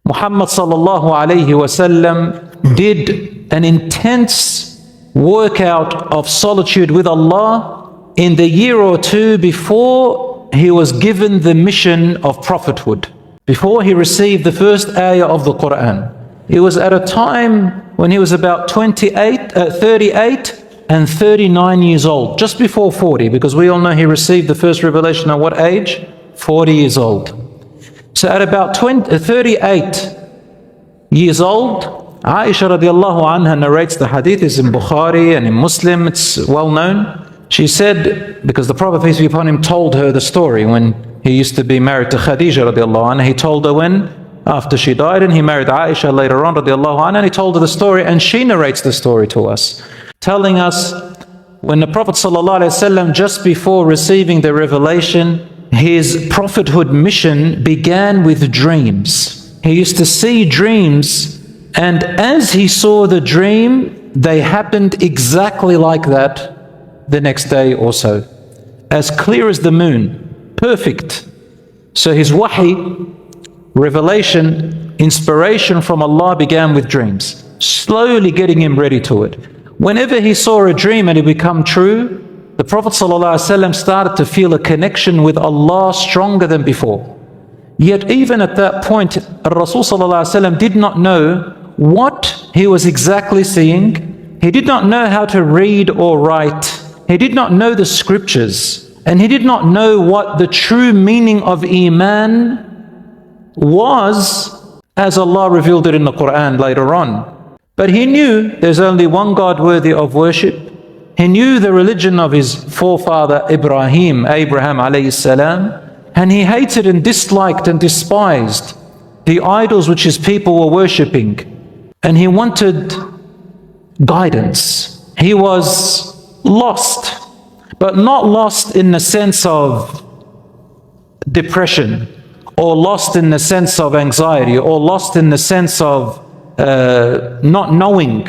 Muhammad sallallahu alayhi wasallam did an intense workout of solitude with Allah in the year or two before he was given the mission of prophethood, before he received the first ayah of the Quran. It was at a time when he was about 38 and 39 years old, just before 40, because we all know he received the first revelation at what age? 40 years old. So at about 38 years old, Aisha radiallahu anha narrates, the hadith is in Bukhari and in Muslim, it's well known. She said, because the Prophet, peace be upon him, told her the story when he used to be married to Khadija radiallahu anha. He told her when, after she died, and he married Aisha later on radiallahu anha, and he told her the story, and she narrates the story to us, telling us when the Prophet sallallahu alaihi wasallam, just before receiving the revelation, his prophethood mission began with dreams. He used to see dreams, and as he saw the dream, they happened exactly like that the next day or so. As clear as the moon, perfect. So his wahi, revelation, inspiration from Allah began with dreams, slowly getting him ready to it. Whenever he saw a dream and it became true, the Prophet ﷺ started to feel a connection with Allah stronger than before. Yet even at that point, Rasul ﷺ did not know what he was exactly seeing. He did not know how to read or write. He did not know the scriptures. And he did not know what the true meaning of iman was, as Allah revealed it in the Quran later on. But he knew there's only one God worthy of worship. He knew the religion of his forefather Abraham alayhi salam, and he hated and disliked and despised the idols which his people were worshipping. And he wanted guidance. He was lost, but not lost in the sense of depression, or lost in the sense of anxiety, or lost in the sense of not knowing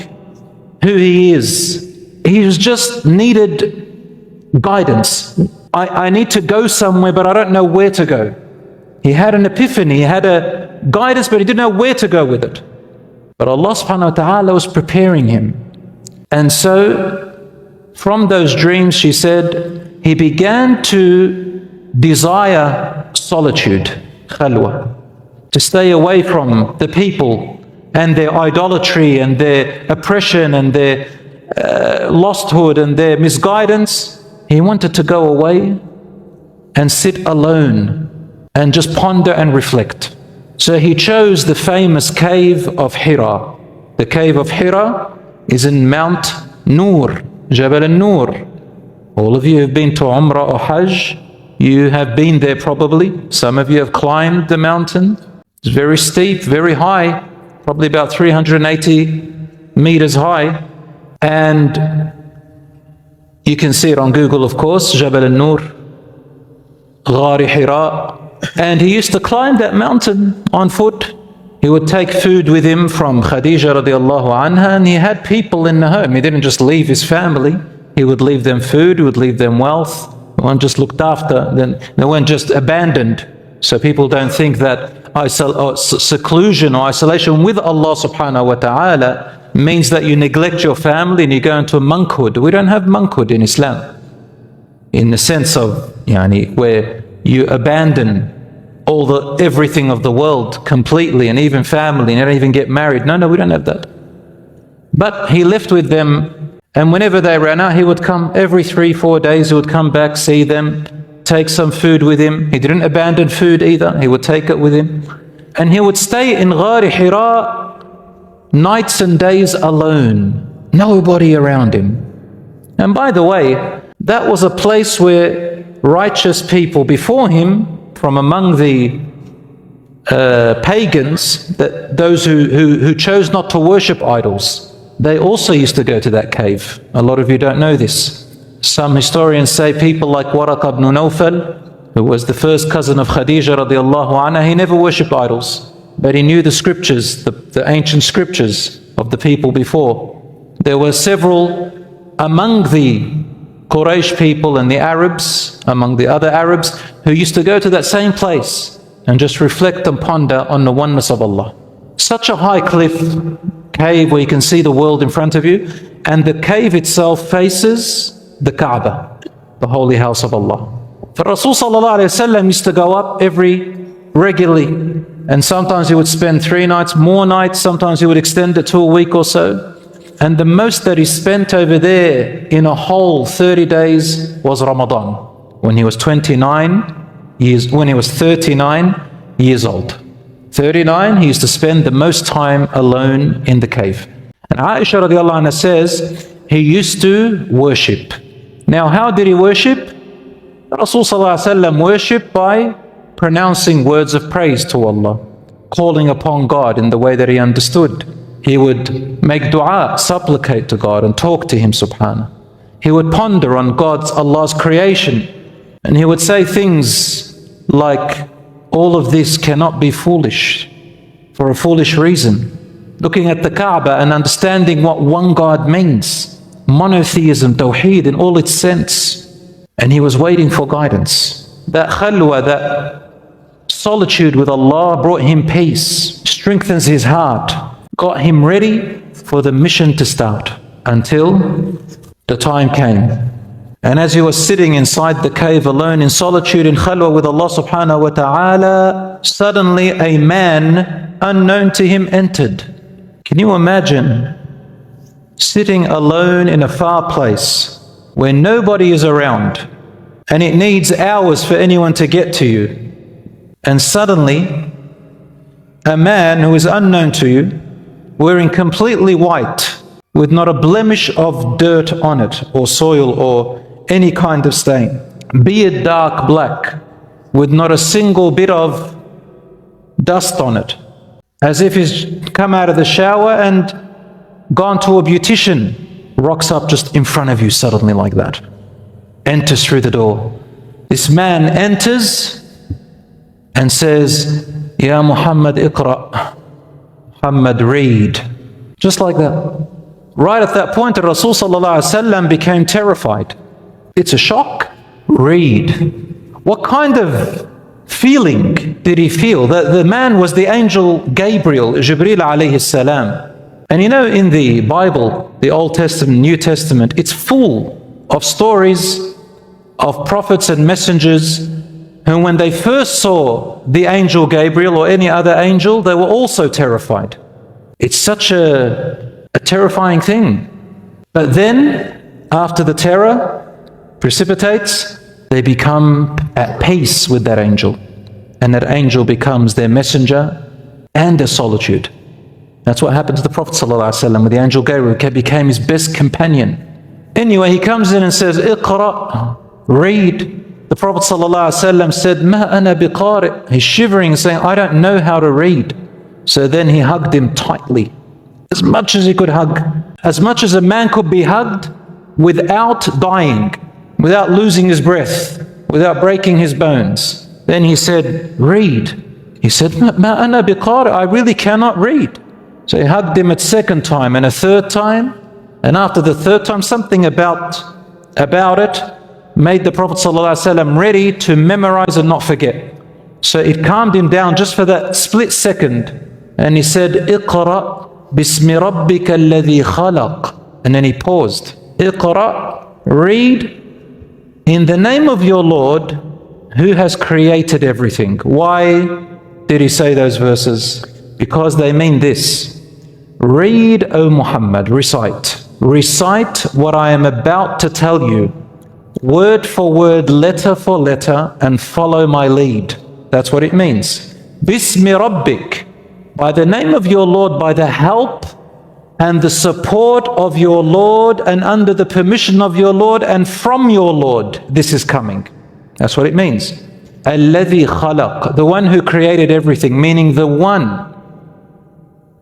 who he is. He just needed guidance. I need to go somewhere, but I don't know where to go. He had an epiphany, he had a guidance, but he didn't know where to go with it. But Allah subhanahu wa ta'ala was preparing him. And so, from those dreams, she said, he began to desire solitude, khalwa, to stay away from the people and their idolatry and their oppression and their losthood and their misguidance. He wanted to go away and sit alone and just ponder and reflect. So he chose the famous cave of Hira. The cave of Hira is in Mount Nur, Jabal al-Nur. All of you have been to Umrah or Hajj. You have been there probably. Some of you have climbed the mountain. It's very steep, very high, probably about 380 meters high. And you can see it on Google, of course, Jabal al-Nur, Ghari Hira. And he used to climb that mountain on foot. He would take food with him from Khadija radiallahu anha, and he had people in the home. He didn't just leave his family. He would leave them food, he would leave them wealth. They weren't just looked after, then they weren't just abandoned. So people don't think that seclusion or isolation with Allah subhanahu wa ta'ala means that you neglect your family and you go into monkhood. We don't have monkhood in Islam, in the sense of where you abandon everything of the world completely, and even family, and you don't even get married. No, we don't have that. But he lived with them, and whenever they ran out, he would come every 3-4 days. He would come back, see them, take some food with him. He didn't abandon food either. He would take it with him, and he would stay in Ghari Hira nights and days alone, nobody around him. And by the way, that was a place where righteous people before him, from among the pagans, that those who chose not to worship idols, they also used to go to that cave. A lot of you don't know this. Some historians say people like Waraq ibn Nawfal, who was the first cousin of Khadija radiallahu anha, he never worshipped idols, but he knew the scriptures, the ancient scriptures of the people before. There were several among the Quraysh people and the Arabs, among the other Arabs, who used to go to that same place and just reflect and ponder on the oneness of Allah. Such a high cliff cave where you can see the world in front of you, and the cave itself faces the Kaaba, the holy house of Allah. The Rasul ﷺ used to go up regularly, and sometimes he would spend 3 nights, more nights, sometimes he would extend it to a week or so. And the most that he spent over there in a whole 30 days was Ramadan, when he was 39 years old. 39, he used to spend the most time alone in the cave. And Aisha radiallahu anha says he used to worship. Now, how did he worship? Rasul sallallahu alaihi wasallam worshipped by pronouncing words of praise to Allah, calling upon God in the way that he understood. He would make dua, supplicate to God and talk to Him subhanahu. He would ponder on Allah's creation, and he would say things like, all of this cannot be foolish, for a foolish reason. Looking at the Kaaba and understanding what one God means, monotheism, tawheed in all its sense. And he was waiting for guidance. That khalwa, that solitude with Allah brought him peace, strengthens his heart, got him ready for the mission to start until the time came. And as he was sitting inside the cave alone in solitude in khalwa with Allah subhanahu wa ta'ala, suddenly a man unknown to him entered. Can you imagine sitting alone in a far place where nobody is around and it needs hours for anyone to get to you, and suddenly a man who is unknown to you, wearing completely white with not a blemish of dirt on it or soil or any kind of stain, beard dark black with not a single bit of dust on it, as if he's come out of the shower and gone to a beautician, rocks up just in front of you suddenly like that, enters through the door. This man enters and says, Ya Muhammad iqra, Muhammad read, just like that. Right at that point, the Rasul sallallahu alaihi wasallam became terrified. It's a shock. Read. What kind of feeling did he feel? The man was the angel Gabriel, Jibreel alayhi salam. And you know, in the Bible, the Old Testament, New Testament, it's full of stories of prophets and messengers who, when they first saw the angel Gabriel or any other angel, they were also terrified. It's such a terrifying thing. But then, after the terror precipitates, they become at peace with that angel. And that angel becomes their messenger and their solitude. That's what happened to the Prophet ﷺ with the angel Gabriel, became his best companion. Anyway, he comes in and says, Iqra, read. The Prophet ﷺ said, Ma ana biqari. He's shivering, saying, I don't know how to read. So then he hugged him tightly, as much as he could hug, as much as a man could be hugged without dying, without losing his breath, without breaking his bones. Then he said, read. He said, Ma ana biqari. I really cannot read. So he hugged him a second time and a third time. And after the third time, something about it made the Prophet ﷺ ready to memorize and not forget. So it calmed him down just for that split second. And he said, Iqra bismi rabbika alladhi khalaq. And then he paused. Iqra, read in the name of your Lord who has created everything. Why did he say those verses? Because they mean this. Read, O Muhammad, recite. Recite what I am about to tell you, word for word, letter for letter, and follow my lead. That's what it means. Bismi Rabbik, by the name of your Lord, by the help and the support of your Lord, and under the permission of your Lord, and from your Lord, this is coming. That's what it means. Alladhi khalaq, the one who created everything, meaning the one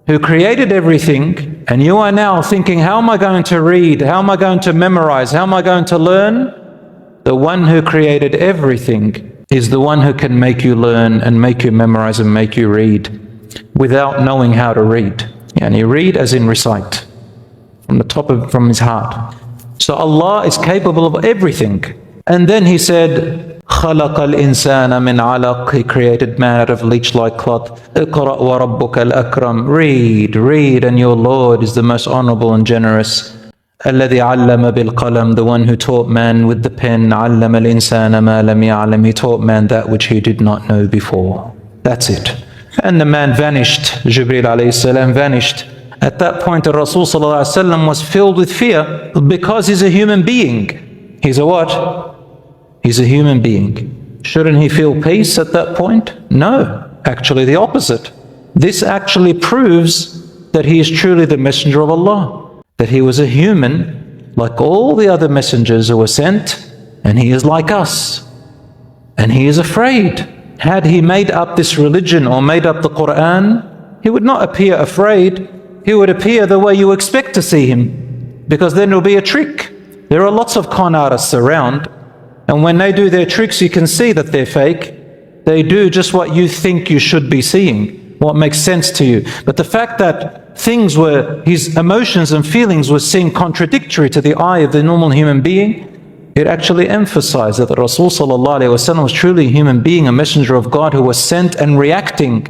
who created everything. And you are now thinking, how am I going to read? How am I going to memorize? How am I going to learn? The one who created everything is the one who can make you learn and make you memorize and make you read without knowing how to read. And you read as in recite from his heart. So Allah is capable of everything. And then he said, خَلَقَ الْإِنسَانَ مِنْ عَلَقٍ. He created man out of leech-like cloth. اقْرَأْ وَرَبُّكَ الْأَكْرَمُ. Read, and your Lord is the most honorable and generous. الَّذِي عَلَّمَ بِالْقَلَمِ. The one who taught man with the pen. عَلَّمَ الْإِنسَانَ مَا لَمْ يَعْلَمْ. He taught man that which he did not know before. That's it. And the man vanished. Jibreel alayhi salam vanished. At that point, the Rasul sallallahu alaihi wasallam was filled with fear because he's a human being. He's a what? He's a human being. Shouldn't he feel peace at that point? No, actually the opposite. This actually proves that he is truly the messenger of Allah. That he was a human like all the other messengers who were sent, and he is like us. And he is afraid. Had he made up this religion or made up the Quran, he would not appear afraid. He would appear the way you expect to see him, because then it'll be a trick. There are lots of con artists around, and when they do their tricks, you can see that they're fake. They do just what you think you should be seeing, what makes sense to you. But the fact that his emotions and feelings were seen contradictory to the eye of the normal human being, it actually emphasized that the Rasul sallallahu alaihi wasallam was truly a human being, a messenger of God who was sent and reacting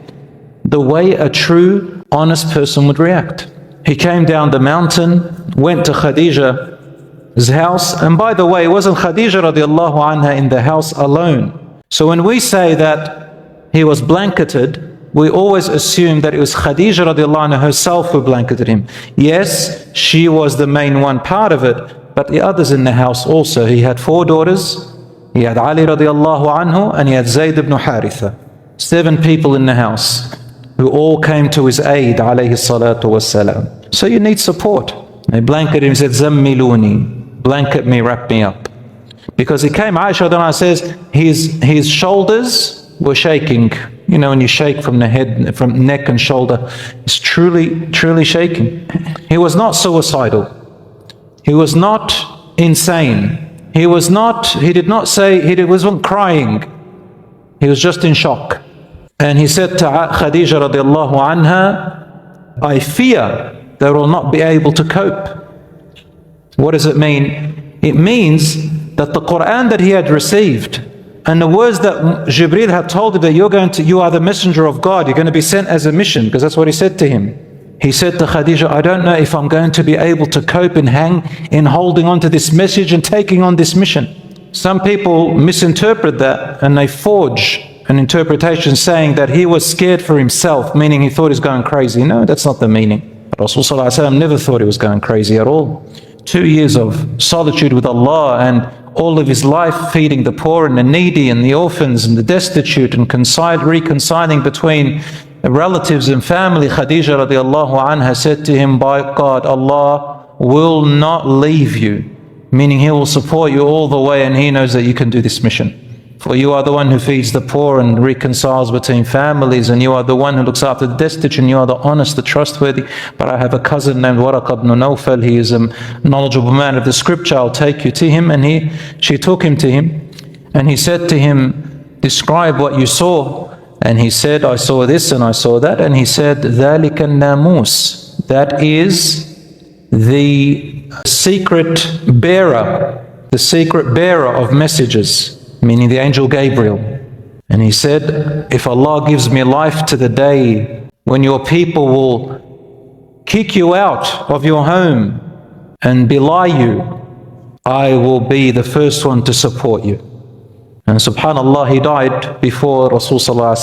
the way a true, honest person would react. He came down the mountain, went to Khadija's house, and by the way, it wasn't Khadija radiallahu anha in the house alone. So when we say that he was blanketed, we always assume that it was Khadija radiallahu anha herself who blanketed him. Yes, she was the main one part of it, but the others in the house also. He had 4 daughters. He had Ali radiallahu anhu, and he had Zayd ibn Haritha. 7 people in the house who all came to his aid, alayhi salatu wassalam. So you need support. They blanketed him, he said, Zammiluni, blanket me, wrap me up. Because he came, Aisha radiallahu anha says, his shoulders were shaking. You know, when you shake from the head, from neck and shoulder, it's truly shaking. He was not suicidal. He was not insane. He did not say, he wasn't crying. He was just in shock. And he said to Khadija radiallahu anha, I fear they will not be able to cope. What does it mean? It means that the Quran that he had received and the words that Jibreel had told him that you are the messenger of God, you're going to be sent as a mission, because that's what he said to him. He said to Khadija, I don't know if I'm going to be able to cope and hang in holding on to this message and taking on this mission. Some people misinterpret that and they forge an interpretation saying that he was scared for himself, meaning he thought he was going crazy. No, that's not the meaning. Rasulullah ﷺ never thought he was going crazy at all. 2 years of solitude with Allah and all of his life feeding the poor and the needy and the orphans and the destitute and reconciling between relatives and family. Khadija radiallahu anha said to him, by God, Allah will not leave you, meaning he will support you all the way, and he knows that you can do this mission. For you are the one who feeds the poor and reconciles between families, and you are the one who looks after the destitute, and you are the honest, the trustworthy. But I have a cousin named Waraq ibn Nawfal. He is a knowledgeable man of the scripture. I'll take you to him. And she took him to him, and he said to him, describe what you saw. And he said, I saw this and I saw that. And he said, ذَلِكَ النَّامُوس. That is the secret bearer of messages, meaning the angel Gabriel. And he said, if Allah gives me life to the day when your people will kick you out of your home and belie you, I will be the first one to support you. And subhanAllah, he died before Rasulullah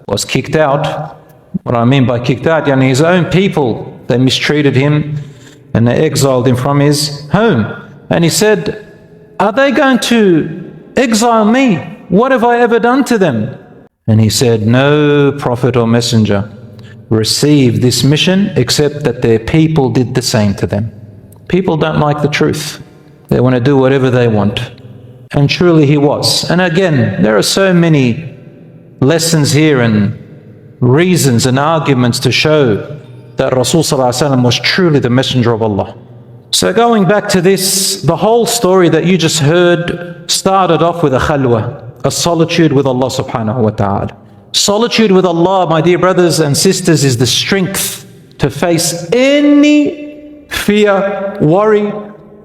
was kicked out. What I mean by kicked out, yani his own people, they mistreated him and they exiled him from his home. And he said, are they going to exile me? What have I ever done to them? And he said, no prophet or messenger received this mission except that their people did the same to them. People don't like the truth. They want to do whatever they want. And truly he was. And again, there are so many lessons here and reasons and arguments to show that Rasulullah was truly the messenger of Allah. So going back to this, the whole story that you just heard started off with a khalwa, a solitude with Allah subhanahu wa ta'ala. Solitude with Allah, my dear brothers and sisters, is the strength to face any fear, worry,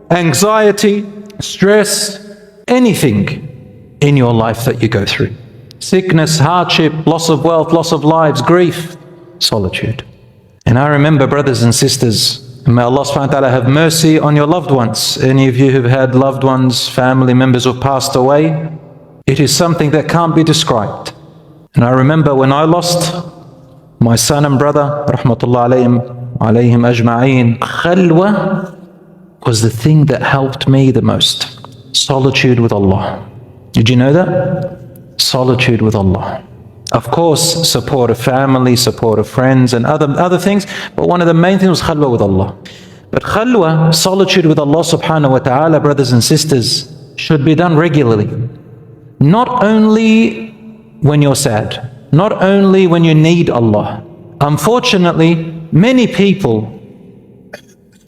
anxiety, stress, anything. in your life that you go through. Sickness, hardship, loss of wealth, loss of lives, grief, solitude. And I remember, brothers and sisters, and may Allah subhanahu wa ta'ala have mercy on your loved ones. Any of you who've had loved ones, family members who've passed away, it is something that can't be described. And I remember when I lost my son and brother, rahmatullah alayhim ajma'een, khalwa was the thing that helped me the most. Solitude with Allah. Did you know that? Solitude with Allah. Of course, support of family, support of friends and other things, but one of the main things was khalwa with Allah. But khalwa, solitude with Allah subhanahu wa ta'ala, brothers and sisters, should be done regularly. Not only when you're sad, not only when you need Allah. Unfortunately, many people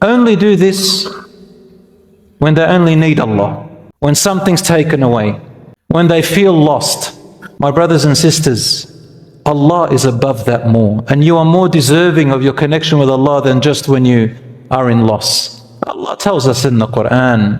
only do this when they only need Allah, when something's taken away, when they feel lost. My brothers and sisters, Allah is above that more, and you are more deserving of your connection with Allah than just when you are in loss. Allah tells us in the Quran,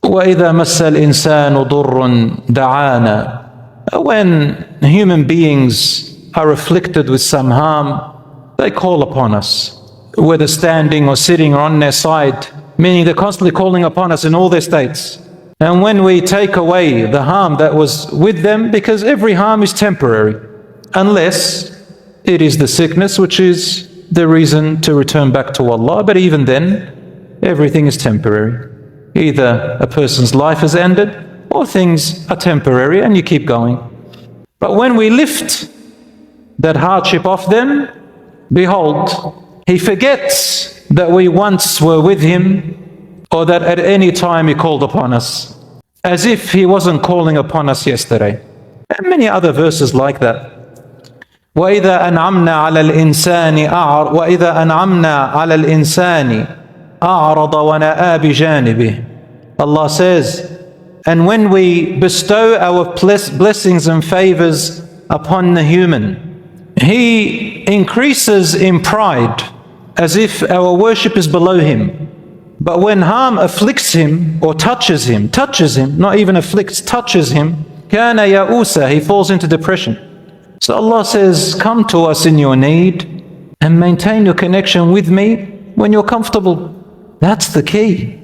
وَإِذَا مَسَّ الْإِنسَانُ ضُرٌّ دَعَانَا. When human beings are afflicted with some harm, they call upon us, whether standing or sitting or on their side, meaning they're constantly calling upon us in all their states. And when we take away the harm that was with them, because every harm is temporary, unless it is the sickness which is the reason to return back to Allah. But even then, everything is temporary. Either a person's life has ended, or things are temporary and you keep going. But when we lift that hardship off them, behold, he forgets that we once were with him, or that at any time he called upon us, as if he wasn't calling upon us yesterday. And many other verses like that. وَإِذَا أَنْعَمْنَا عَلَى الْإِنسَانِ أَعْرَضَ وَنَأَى بِجَانِبِهِ. Allah says, and when we bestow our blessings and favors upon the human, he increases in pride, as if our worship is below him. But when harm afflicts him or touches him, not even afflicts, touches him, كَانَ يَأُوسًا, he falls into depression. So Allah says, come to us in your need and maintain your connection with me when you're comfortable. That's the key.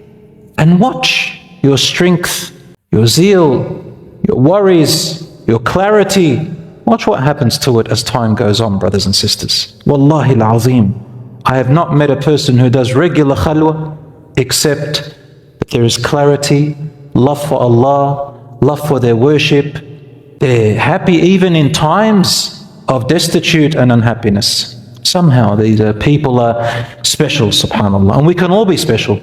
And watch your strength, your zeal, your worries, your clarity. Watch what happens to it as time goes on, brothers and sisters. Wallahi al-azim, I have not met a person who does regular khalwa except that there is clarity, love for Allah, love for their worship. They're happy even in times of destitute and unhappiness. Somehow these people are special, subhanAllah. And we can all be special.